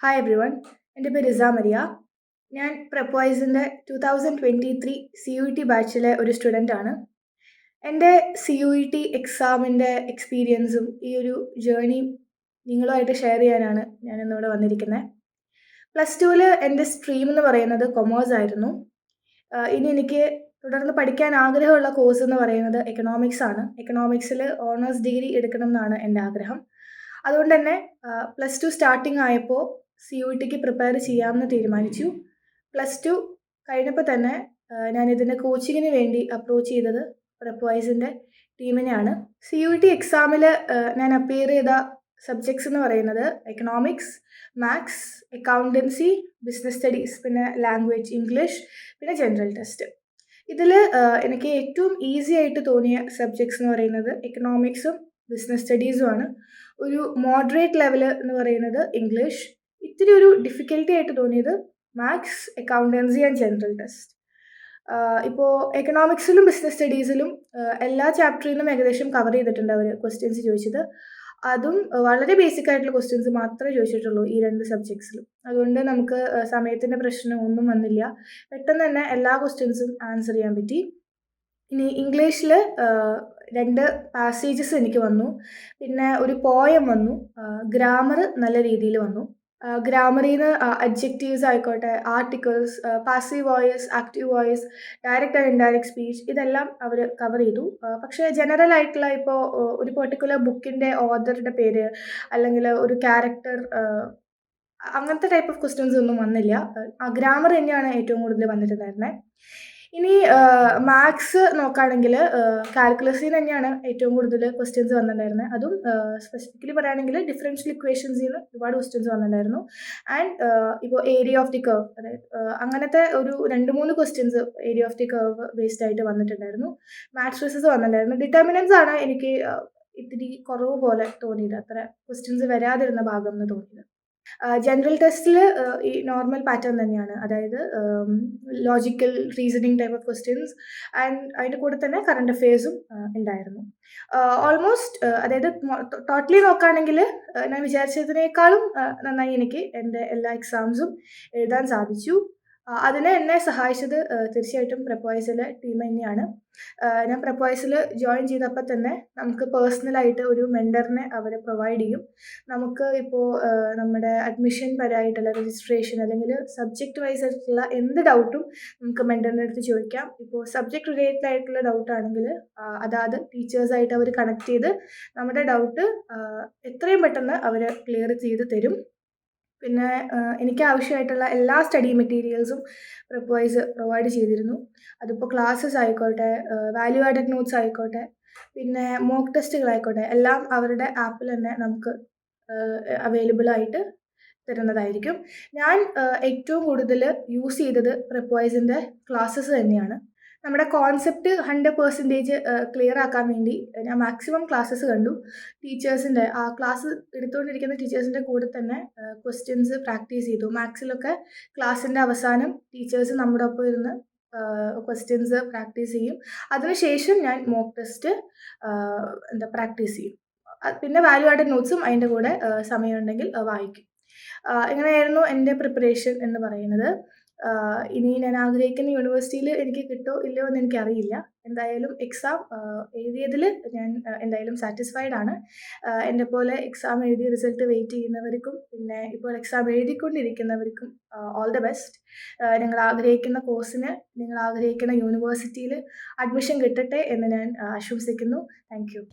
Hi every one, എൻ്റെ പേര് റിസ. ഞാൻ പ്രെപ്വൈസിൻ്റെ 2023 CUET ബാച്ചിലെ ഒരു സ്റ്റുഡൻ്റാണ്. എൻ്റെ CUET എക്സാമിൻ്റെ എക്സ്പീരിയൻസും ഈ ഒരു ജേർണിയും നിങ്ങളുമായിട്ട് ഷെയർ ചെയ്യാനാണ് ഞാനിന്നിവിടെ വന്നിരിക്കുന്നത്. +2 എൻ്റെ സ്ട്രീം എന്ന് പറയുന്നത് കൊമേഴ്സ് ആയിരുന്നു. ഇനി എനിക്ക് തുടർന്ന് പഠിക്കാൻ ആഗ്രഹമുള്ള കോഴ്സ് എന്ന് പറയുന്നത് എക്കണോമിക്സ് ആണ്. എക്കണോമിക്സിൽ ഓണേഴ്സ് ഡിഗ്രി എടുക്കണം എന്നാണ് എൻ്റെ ആഗ്രഹം. അതുകൊണ്ട് തന്നെ +2 സ്റ്റാർട്ടിങ് ആയപ്പോൾ CUETക്ക് പ്രിപ്പയർ ചെയ്യാമെന്ന് തീരുമാനിച്ചു. +2 കഴിഞ്ഞപ്പോൾ തന്നെ ഞാൻ ഇതിൻ്റെ കോച്ചിങ്ങിന് വേണ്ടി അപ്രോച്ച് ചെയ്തത് പ്രെപ്വൈസിൻ്റെ ടീമിനെയാണ്. CUET എക്സാമിൽ ഞാൻ അപ്പിയർ ചെയ്ത സബ്ജക്ട്സ് എന്ന് പറയുന്നത് economics, maths, accountancy, business studies, പിന്നെ ലാംഗ്വേജ് ഇംഗ്ലീഷ്, പിന്നെ ജനറൽ ടെസ്റ്റ്. ഇതിൽ എനിക്ക് ഏറ്റവും ഈസി ആയിട്ട് തോന്നിയ സബ്ജക്ട്സ് എന്ന് പറയുന്നത് എക്കണോമിക്സും ബിസിനസ് സ്റ്റഡീസുമാണ്. ഒരു മോഡറേറ്റ് ലെവൽ എന്ന് പറയുന്നത് ഇംഗ്ലീഷ്. ഇത്തിരി ഒരു ഡിഫിക്കൽട്ടി ആയിട്ട് തോന്നിയത് maths, accountancy and general test. ഇപ്പോൾ എക്കണോമിക്സിലും ബിസിനസ് സ്റ്റഡീസിലും എല്ലാ ചാപ്റ്ററിൽ നിന്നും ഏകദേശം കവർ ചെയ്തിട്ടുണ്ട് അവർ ക്വസ്റ്റ്യൻസ് ചോദിച്ചത്. അതും വളരെ ബേസിക് ആയിട്ടുള്ള ക്വസ്റ്റ്യൻസ് മാത്രമേ ചോദിച്ചിട്ടുള്ളൂ ഈ 2 സബ്ജക്ട്സിലും. അതുകൊണ്ട് നമുക്ക് സമയത്തിൻ്റെ പ്രശ്നം ഒന്നും വന്നില്ല. പെട്ടെന്ന് തന്നെ എല്ലാ ക്വസ്റ്റ്യൻസും ആൻസർ ചെയ്യാൻ പറ്റി. ഇനി ഇംഗ്ലീഷിൽ 2 പാസേജസ് എനിക്ക് വന്നു, പിന്നെ ഒരു പോയം വന്നു, ഗ്രാമർ നല്ല രീതിയിൽ വന്നു. ഗ്രാമറിൽ നിന്ന് അഡ്ജക്റ്റീവ്സ് ആയിക്കോട്ടെ, articles, passive voice, active voice, direct and indirect speech, ഇതെല്ലാം അവർ കവർ ചെയ്തു. പക്ഷേ ജനറൽ ആയിട്ടുള്ള ഇപ്പോൾ ഒരു പെർട്ടിക്കുലർ ബുക്കിൻ്റെ ഓഥറുടെ പേര് അല്ലെങ്കിൽ ഒരു ക്യാരക്ടർ, അങ്ങനത്തെ ടൈപ്പ് ഓഫ് ക്വസ്റ്റ്യൻസ് ഒന്നും വന്നില്ല. ഗ്രാമർ തന്നെയാണ് ഏറ്റവും കൂടുതൽ വന്നിട്ടുണ്ടായിരുന്നത്. ഇനി മാത്സ് നോക്കുകയാണെങ്കിൽ കാൽക്കുലസിൽ തന്നെയാണ് ഏറ്റവും കൂടുതൽ ക്വസ്റ്റ്യൻസ് വന്നിട്ടുണ്ടായിരുന്നത്. അതും സ്പെസിഫിക്കലി പറയുകയാണെങ്കിൽ ഡിഫറൻഷ്യൽ ഇക്വേഷൻസിൽ നിന്ന് ഒരുപാട് ക്വസ്റ്റ്യൻസ് വന്നിട്ടുണ്ടായിരുന്നു. ആൻഡ് ഇപ്പോൾ ഏരിയ ഓഫ് ദി കർവ്, അതായത് അങ്ങനത്തെ ഒരു 2-3 questions area of the curve based ആയിട്ട് വന്നിട്ടുണ്ടായിരുന്നു. മാട്രിസസ് വന്നിട്ടുണ്ടായിരുന്നു. ഡിറ്റർമിനൻസ് ആണ് എനിക്ക് ഇത്തിരി കുറവ് പോലെ തോന്നിയത്, അത്ര ക്വസ്റ്റ്യൻസ് വരാതിരുന്ന ഭാഗം എന്ന് തോന്നിയത്. ജനറൽ ടെസ്റ്റിൽ ഈ നോർമൽ പാറ്റേൺ തന്നെയാണ്, അതായത് logical reasoning type of questions and അതിൻ്റെ കൂടെ തന്നെ കറണ്ട് അഫെയർസും ഉണ്ടായിരുന്നു. ഓൾമോസ്റ്റ് അതായത് ടോട്ടലി നോക്കുകയാണെങ്കിൽ ഞാൻ വിചാരിച്ചതിനേക്കാളും നന്നായി എനിക്ക് എൻ്റെ എല്ലാ എക്സാംസും എഴുതാൻ സാധിച്ചു. അതിന് എന്നെ സഹായിച്ചത് തീർച്ചയായിട്ടും പ്രെപ്വൈസിലെ ടീം തന്നെയാണ്. ഞാൻ പ്രെപ്വൈസിൽ ജോയിൻ ചെയ്തപ്പോൾ തന്നെ നമുക്ക് പേഴ്സണലായിട്ട് ഒരു മെൻറ്ററിനെ അവർ പ്രൊവൈഡ് ചെയ്യും. നമുക്ക് ഇപ്പോൾ നമ്മുടെ അഡ്മിഷൻ പരമായിട്ടുള്ള രജിസ്ട്രേഷൻ അല്ലെങ്കിൽ സബ്ജക്റ്റ് വൈസ് ആയിട്ടുള്ള എന്ത് ഡൗട്ടും നമുക്ക് മെൻറ്ററിൻ്റെ അടുത്ത് ചോദിക്കാം. ഇപ്പോൾ സബ്ജക്റ്റ് റിലേറ്റഡ് ആയിട്ടുള്ള ഡൗട്ടാണെങ്കിൽ അതാത് ടീച്ചേഴ്സായിട്ട് അവർ കണക്ട് ചെയ്ത് നമ്മുടെ ഡൗട്ട് എത്രയും പെട്ടെന്ന് അവർ ക്ലിയർ ചെയ്ത് തരും. പിന്നെ എനിക്ക് ആവശ്യമായിട്ടുള്ള എല്ലാ സ്റ്റഡി മെറ്റീരിയൽസും പ്രെപ്വൈസ് പ്രൊവൈഡ് ചെയ്തിരുന്നു. അതിപ്പോൾ ക്ലാസ്സസ് ആയിക്കോട്ടെ, വാല്യൂ ആഡഡ് നോട്ട്സ് ആയിക്കോട്ടെ, പിന്നെ മോക്ക് ടെസ്റ്റുകളായിക്കോട്ടെ, എല്ലാം അവരുടെ ആപ്പിൽ തന്നെ നമുക്ക് അവൈലബിൾ ആയിട്ട് തരുന്നതായിരിക്കും. ഞാൻ ഏറ്റവും കൂടുതൽ യൂസ് ചെയ്തത് പ്രെപ്വൈസിൻ്റെ ക്ലാസ്സസ് തന്നെയാണ്. നമ്മുടെ കോൺസെപ്റ്റ് 100% ക്ലിയർ ആക്കാൻ വേണ്ടി ഞാൻ മാക്സിമം ക്ലാസ്സസ് കണ്ടു. ടീച്ചേഴ്സിൻ്റെ ആ ക്ലാസ് എടുത്തുകൊണ്ടിരിക്കുന്ന ടീച്ചേഴ്സിൻ്റെ കൂടെ തന്നെ ക്വസ്റ്റ്യൻസ് പ്രാക്ടീസ് ചെയ്തു. മാത്സിലൊക്കെ ക്ലാസ്സിൻ്റെ അവസാനം ടീച്ചേഴ്സ് നമ്മുടെ ഒപ്പം ഇരുന്ന് ക്വസ്റ്റ്യൻസ് പ്രാക്ടീസ് ചെയ്യും. അതിനുശേഷം ഞാൻ മോക്ക് ടെസ്റ്റ് പ്രാക്ടീസ് ചെയ്യും. പിന്നെ വാല്യൂ ആഡഡ് നോട്ട്സും അതിൻ്റെ കൂടെ സമയമുണ്ടെങ്കിൽ വായിക്കും. ഇങ്ങനെയായിരുന്നു എൻ്റെ പ്രിപ്പറേഷൻ എന്ന് പറയുന്നത്. ഇനി ഞാൻ ആഗ്രഹിക്കുന്ന യൂണിവേഴ്സിറ്റിയിൽ എനിക്ക് കിട്ടുമോ ഇല്ലയോ എന്ന് എനിക്കറിയില്ല. എന്തായാലും എക്സാം എഴുതിയതിൽ ഞാൻ എന്തായാലും സാറ്റിസ്ഫൈഡ് ആണ്. എൻ്റെ പോലെ എക്സാം എഴുതി റിസൾട്ട് വെയിറ്റ് ചെയ്യുന്നവർക്കും പിന്നെ ഇപ്പോൾ എക്സാം എഴുതിക്കൊണ്ടിരിക്കുന്നവർക്കും ഓൾ ദ ബെസ്റ്റ്. നിങ്ങൾ ആഗ്രഹിക്കുന്ന കോഴ്സിന്, നിങ്ങൾ ആഗ്രഹിക്കുന്ന യൂണിവേഴ്സിറ്റിയിൽ അഡ്മിഷൻ കിട്ടട്ടെ എന്ന് ഞാൻ ആശംസിക്കുന്നു. Thank you.